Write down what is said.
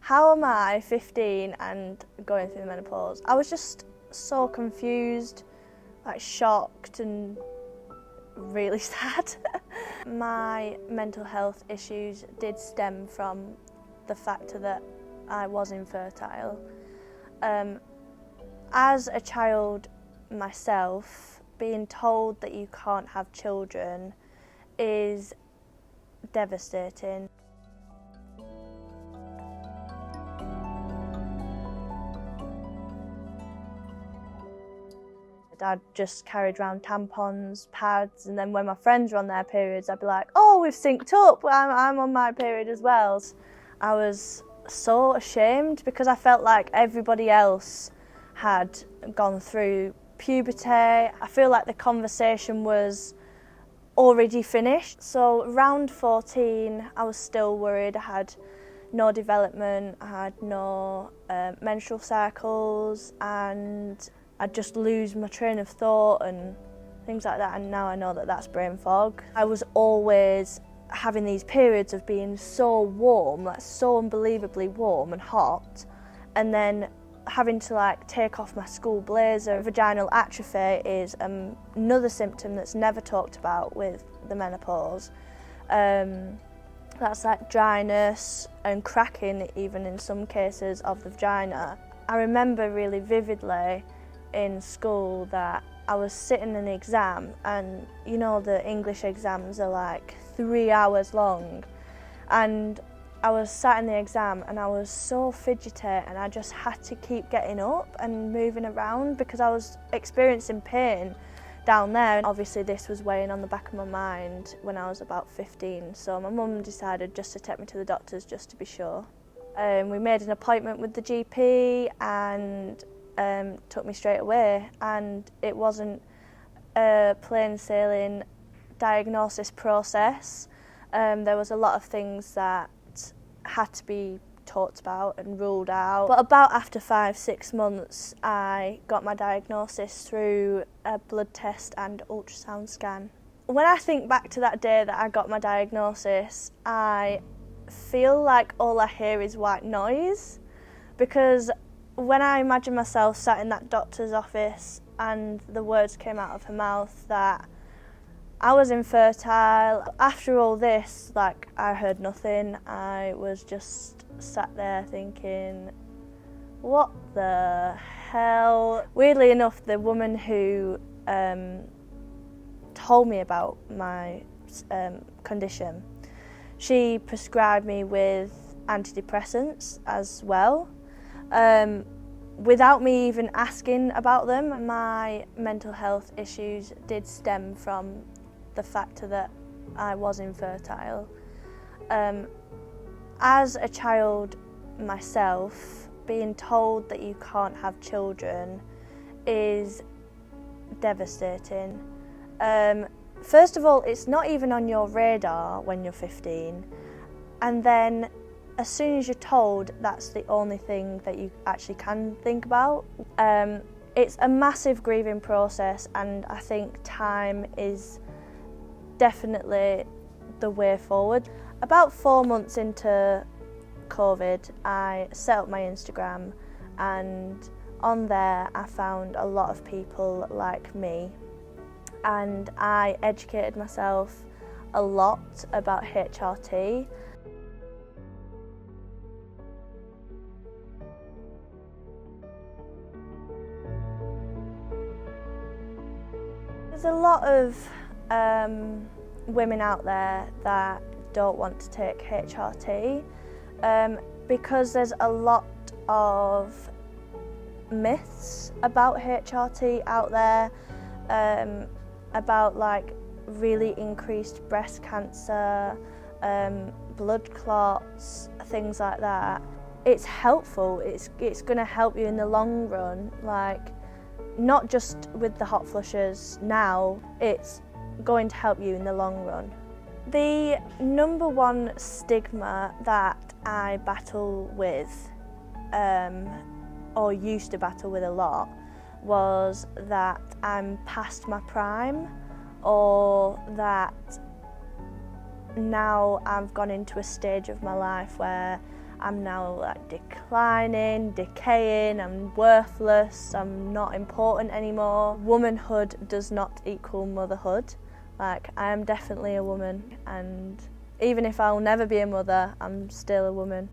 How am I 15 and going through the menopause? I was just so confused, like shocked and really sad. My mental health issues did stem from the factor that I was infertile. As a child myself, being told that you can't have children is devastating. I'd just carried around tampons, pads, and then when my friends were on their periods, I'd be like, oh, we've synced up, I'm on my period as well. I was so ashamed because I felt like everybody else had gone through puberty. I feel like the conversation was already finished. So around 14, I was still worried. I had no development, I had no menstrual cycles, and I'd just lose my train of thought and things like that, and now I know that that's brain fog. I was always having these periods of being so warm, like so unbelievably warm and hot, and then having to like take off my school blazer. Vaginal atrophy is another symptom that's never talked about with the menopause. That's like dryness and cracking even in some cases of the vagina. I remember really vividly in school that I was sitting in an exam, and you know the English exams are like 3 hours long, and I was sat in the exam and I was so fidgety and I just had to keep getting up and moving around because I was experiencing pain down there. And obviously this was weighing on the back of my mind when I was about 15, so my mum decided just to take me to the doctors just to be sure. We made an appointment with the GP and took me straight away, and it wasn't a plain sailing diagnosis process. There was a lot of things that had to be talked about and ruled out. But about after 5-6 months, I got my diagnosis through a blood test and ultrasound scan. When I think back to that day that I got my diagnosis, I feel like all I hear is white noise, because when I imagine myself sat in that doctor's office and the words came out of her mouth that I was infertile, after all this, like, I heard nothing. I was just sat there thinking, what the hell? Weirdly enough, the woman who told me about my condition, she prescribed me with antidepressants as well. Without me even asking about them. My mental health issues did stem from the factor that I was infertile. As a child myself, being told that you can't have children is devastating. First of all, it's not even on your radar when you're 15, and then as soon as you're told, that's the only thing that you actually can think about. It's a massive grieving process, and I think time is definitely the way forward. About 4 months into COVID, I set up my Instagram, and on there I found a lot of people like me, and I educated myself a lot about HRT. There's a lot of women out there that don't want to take HRT because there's a lot of myths about HRT out there, about like really increased breast cancer, blood clots, things like that. It's helpful, it's going to help you in the long run, like not just with the hot flushes now, it's going to help you in the long run. The number one stigma that I battle with, or used to battle with a lot, was that I'm past my prime, or that now I've gone into a stage of my life where I'm now like declining, decaying, I'm worthless, I'm not important anymore. Womanhood does not equal motherhood. Like, I am definitely a woman, and even if I'll never be a mother, I'm still a woman.